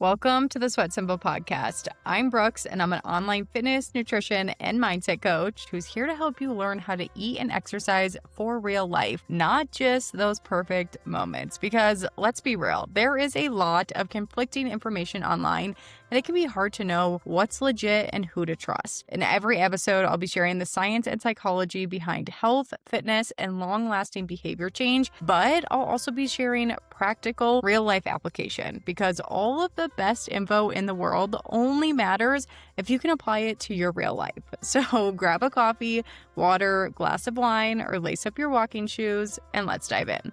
Welcome to the Sweat Simple podcast. I'm Brooks, and I'm an online fitness, nutrition, and mindset coach who's here to help you learn how to eat and exercise for real life, not just those perfect moments. Because let's be real, there is a lot of conflicting information online, and it can be hard to know what's legit and who to trust. In every episode, I'll be sharing the science and psychology behind health, fitness, and long-lasting behavior change, but I'll also be sharing practical, real-life application because all of the best info in the world only matters if you can apply it to your real life. So grab a coffee, water, glass of wine, or lace up your walking shoes, and let's dive in.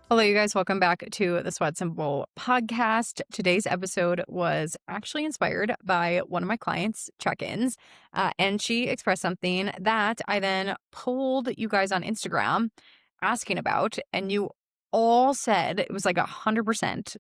Hello, you guys. Welcome back to the Sweat Simple podcast. Today's episode was actually inspired by one of my clients' check-ins, and she expressed something that I then polled you guys on Instagram asking about, and you all said, it was like 100%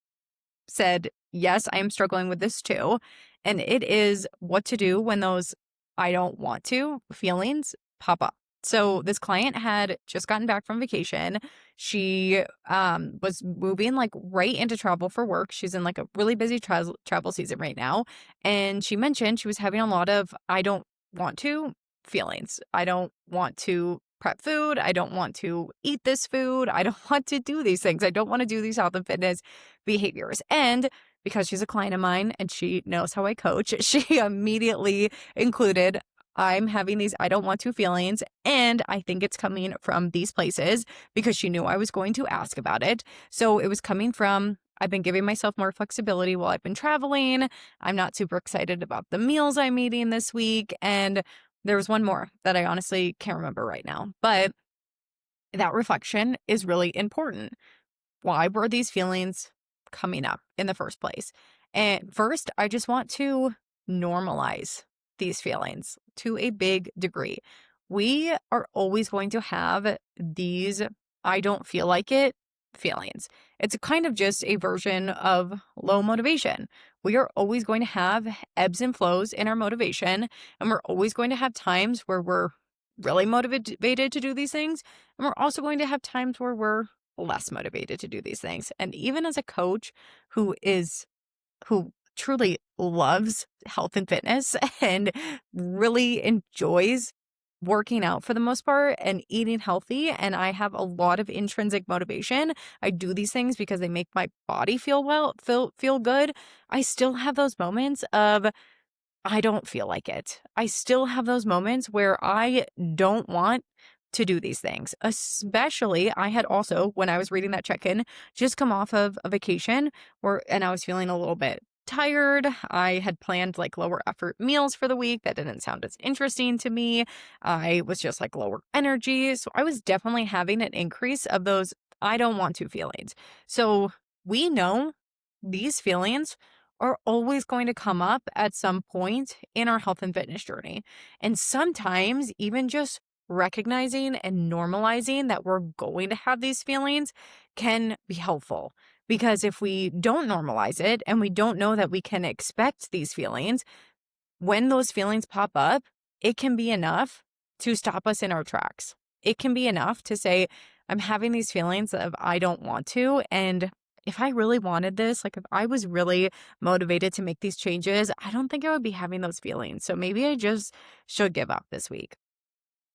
said, yes, I am struggling with this too. And it is what to do when those I don't want to feelings pop up. So this client had just gotten back from vacation. She was moving like right into travel for work. She's in like a really busy travel season right now. And she mentioned she was having a lot of I don't want to feelings. I don't want to prep food. I don't want to eat this food. I don't want to do these things. I don't want to do these health and fitness behaviors. And because she's a client of mine and she knows how I coach, she immediately included, I'm having these I don't want to feelings, and I think it's coming from these places because she knew I was going to ask about it. So it was coming from, I've been giving myself more flexibility while I've been traveling. I'm not super excited about the meals I'm eating this week. And there was one more that I honestly can't remember right now, but that reflection is really important. Why were these feelings coming up in the first place? And first, I just want to normalize these feelings to a big degree. We are always going to have these I don't feel like it feelings. It's kind of just a version of low motivation. We are always going to have ebbs and flows in our motivation, and we're always going to have times where we're really motivated to do these things, and we're also going to have times where we're less motivated to do these things. And even as a coach who truly loves health and fitness and really enjoys working out for the most part and eating healthy, and I have a lot of intrinsic motivation. I do these things because they make my body feel good. I still have those moments of I don't feel like it. I still have those moments where I don't want to do these things. Especially, I had also, when I was reading that check-in, just come off of a vacation and I was feeling a little bit tired. I had planned like lower effort meals for the week that didn't sound as interesting to me. I was just like lower energy. So I was definitely having an increase of those I don't want to feelings. So we know these feelings are always going to come up at some point in our health and fitness journey. And sometimes even just recognizing and normalizing that we're going to have these feelings can be helpful. Because if we don't normalize it and we don't know that we can expect these feelings, when those feelings pop up, it can be enough to stop us in our tracks. It can be enough to say, I'm having these feelings of I don't want to. And if I really wanted this, like if I was really motivated to make these changes, I don't think I would be having those feelings. So maybe I just should give up this week.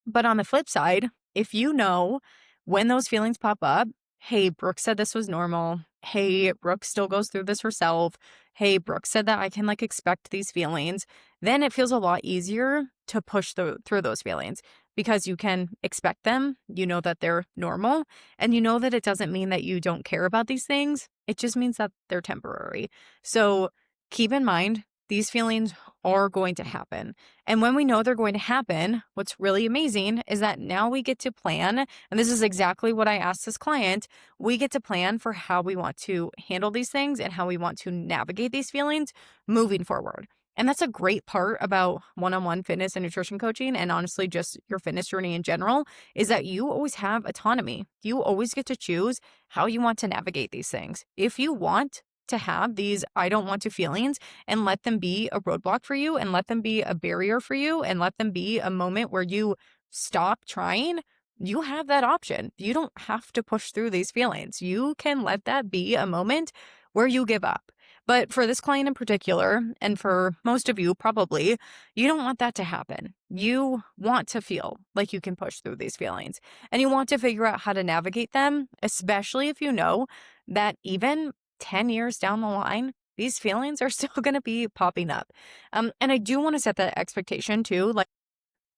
But on the flip side, if you know when those feelings pop up, hey, Brooke said this was normal. Hey, Brooke still goes through this herself. Hey, Brooke said that I can like expect these feelings. Then it feels a lot easier to push through those feelings because you can expect them. You know that they're normal and you know that it doesn't mean that you don't care about these things. It just means that they're temporary. So keep in mind, these feelings are going to happen. And when we know they're going to happen, what's really amazing is that now we get to plan. And this is exactly what I asked this client. We get to plan for how we want to handle these things and how we want to navigate these feelings moving forward. And that's a great part about one-on-one fitness and nutrition coaching, and honestly, just your fitness journey in general, is that you always have autonomy. You always get to choose how you want to navigate these things. If you want to have these I don't want to feelings and let them be a roadblock for you and let them be a barrier for you and let them be a moment where you stop trying, you have that option. You don't have to push through these feelings. You can let that be a moment where you give up. But for this client in particular, and for most of you probably, you don't want that to happen. You want to feel like you can push through these feelings and you want to figure out how to navigate them, especially if you know that even 10 years down the line, these feelings are still going to be popping up. And I do want to set that expectation too. Like,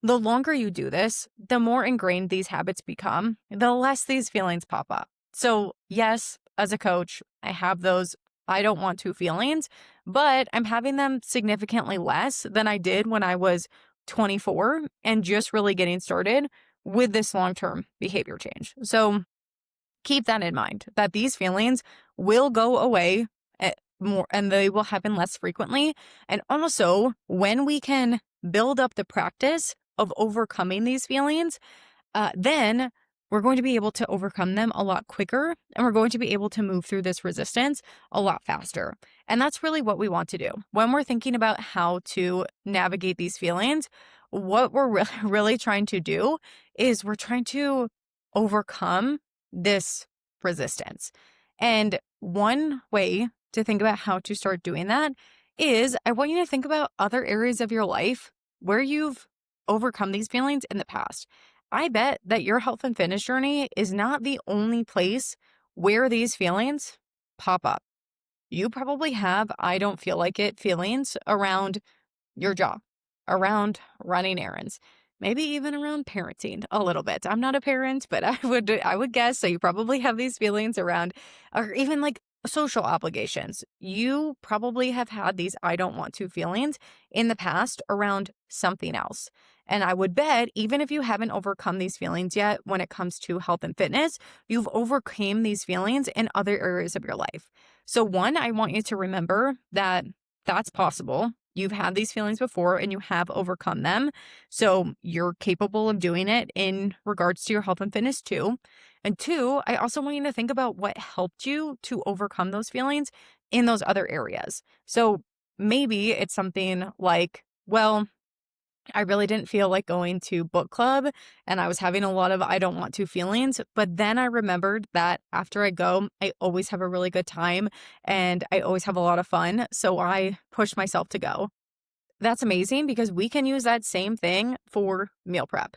the longer you do this, the more ingrained these habits become, the less these feelings pop up. So, yes, as a coach, I have those I don't want to feelings, but I'm having them significantly less than I did when I was 24 and just really getting started with this long term behavior change. So, keep that in mind that these feelings will go away more and they will happen less frequently. And also, when we can build up the practice of overcoming these feelings, then we're going to be able to overcome them a lot quicker and we're going to be able to move through this resistance a lot faster. And that's really what we want to do. When we're thinking about how to navigate these feelings, what we're really trying to do is we're trying to overcome this resistance. And one way to think about how to start doing that is I want you to think about other areas of your life where you've overcome these feelings in the past. I bet that your health and fitness journey is not the only place where these feelings pop up. You probably have I don't feel like it feelings around your job, around running errands, maybe even around parenting a little bit. I'm not a parent, but I would guess so you probably have these feelings around or even like social obligations. You probably have had these I don't want to feelings in the past around something else. And I would bet even if you haven't overcome these feelings yet when it comes to health and fitness, you've overcame these feelings in other areas of your life. So one, I want you to remember that that's possible. You've had these feelings before and you have overcome them. So you're capable of doing it in regards to your health and fitness too. And two, I also want you to think about what helped you to overcome those feelings in those other areas. So maybe it's something like, well, I really didn't feel like going to book club and I was having a lot of I don't want to feelings. But then I remembered that after I go, I always have a really good time and I always have a lot of fun. So I pushed myself to go. That's amazing because we can use that same thing for meal prep.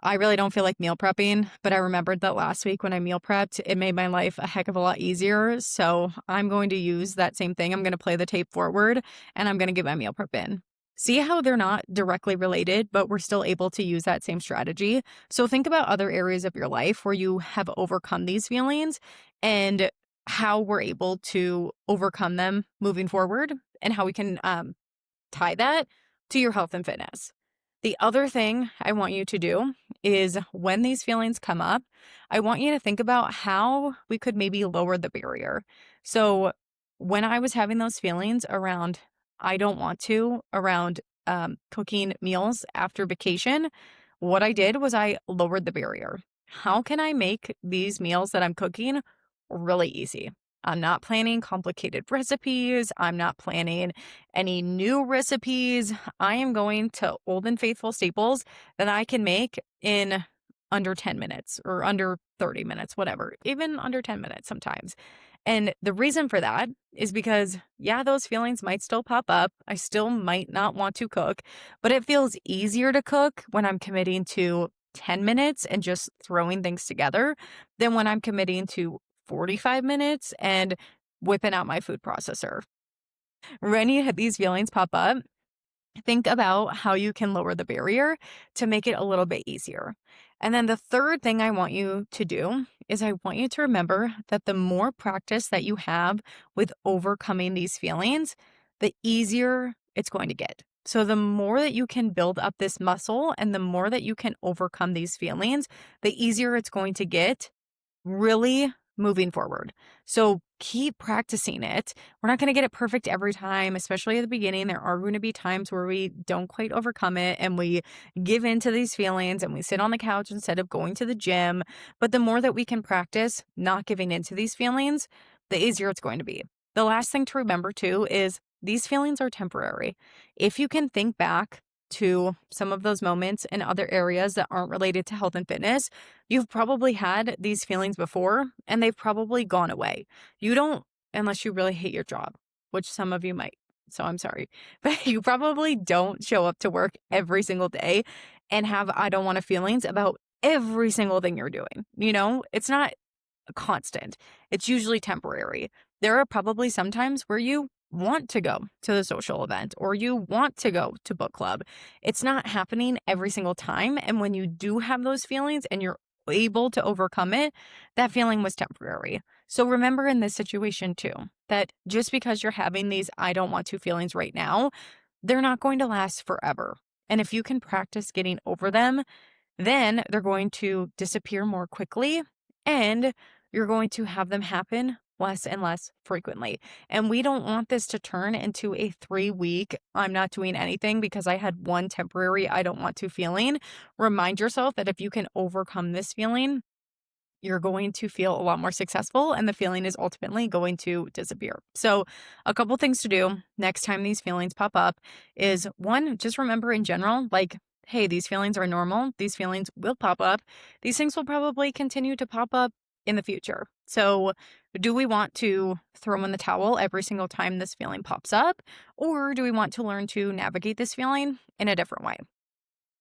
I really don't feel like meal prepping, but I remembered that last week when I meal prepped, it made my life a heck of a lot easier. So I'm going to use that same thing. I'm going to play the tape forward and I'm going to get my meal prep in. See how they're not directly related, but we're still able to use that same strategy. So think about other areas of your life where you have overcome these feelings and how we're able to overcome them moving forward and how we can tie that to your health and fitness. The other thing I want you to do is when these feelings come up, I want you to think about how we could maybe lower the barrier. So when I was having those feelings around, I don't want to, around cooking meals after vacation, what I did was I lowered the barrier. How can I make these meals that I'm cooking really easy? I'm not planning complicated recipes. I'm not planning any new recipes. I am going to old and faithful staples that I can make in under 10 minutes or under 30 minutes, whatever, even under 10 minutes sometimes. And the reason for that is because, yeah, those feelings might still pop up. I still might not want to cook, but it feels easier to cook when I'm committing to 10 minutes and just throwing things together than when I'm committing to 45 minutes and whipping out my food processor. When you have these feelings pop up, think about how you can lower the barrier to make it a little bit easier. And then the third thing I want you to do is I want you to remember that the more practice that you have with overcoming these feelings, the easier it's going to get. So the more that you can build up this muscle and the more that you can overcome these feelings, the easier it's going to get really moving forward. So keep practicing it. We're not going to get it perfect every time, especially at the beginning. There are going to be times where we don't quite overcome it and we give in to these feelings and we sit on the couch instead of going to the gym. But the more that we can practice not giving into these feelings, the easier it's going to be. The last thing to remember too is these feelings are temporary. If you can think back to some of those moments in other areas that aren't related to health and fitness, you've probably had these feelings before and they've probably gone away. You don't, unless you really hate your job. which some of you might. So I'm sorry, but you probably don't show up to work every single day and have I don't want to feelings about every single thing you're doing. It's not constant. It's usually temporary. There are probably some times where you want to go to the social event or you want to go to book club. It's not happening every single time. And when you do have those feelings and you're able to overcome it, that feeling was temporary. So remember in this situation too, that just because you're having these I don't want to feelings right now, they're not going to last forever. And if you can practice getting over them, then they're going to disappear more quickly and you're going to have them happen less and less frequently. And we don't want this to turn into a 3-week, I'm not doing anything because I had one temporary I don't want to feeling. Remind yourself that if you can overcome this feeling, you're going to feel a lot more successful and the feeling is ultimately going to disappear. So, a couple things to do next time these feelings pop up is one, just remember in general, like, hey, these feelings are normal. These feelings will pop up. These things will probably continue to pop up in the future. So, do we want to throw in the towel every single time this feeling pops up? Or do we want to learn to navigate this feeling in a different way?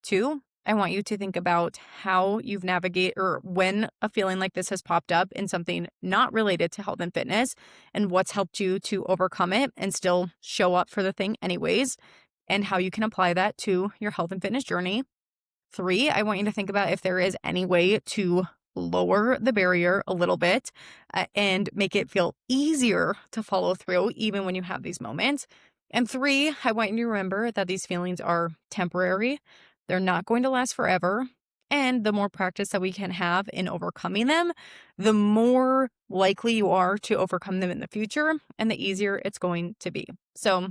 Two, I want you to think about how you've navigated or when a feeling like this has popped up in something not related to health and fitness and what's helped you to overcome it and still show up for the thing anyways, and how you can apply that to your health and fitness journey. Three, I want you to think about if there is any way to lower the barrier a little bit and make it feel easier to follow through even when you have these moments. And three, I want you to remember that these feelings are temporary. They're not going to last forever. And the more practice that we can have in overcoming them, the more likely you are to overcome them in the future and the easier it's going to be. So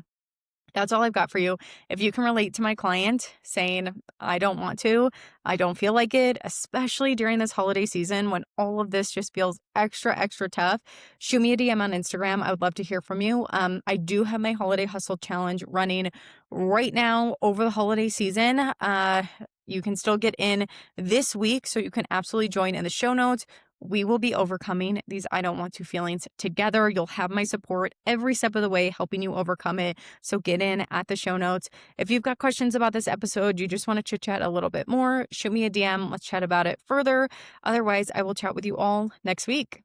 that's all I've got for you. If you can relate to my client saying, I don't want to, I don't feel like it, especially during this holiday season when all of this just feels extra, extra tough, shoot me a DM on Instagram. I would love to hear from you. I do have my Holiday Hustle Challenge running right now over the holiday season. You can still get in this week, so you can absolutely join in the show notes. We will be overcoming these I don't want to feelings together. You'll have my support every step of the way, helping you overcome it. So get in at the show notes. If you've got questions about this episode, you just want to chit chat a little bit more, shoot me a DM. Let's chat about it further. Otherwise, I will chat with you all next week.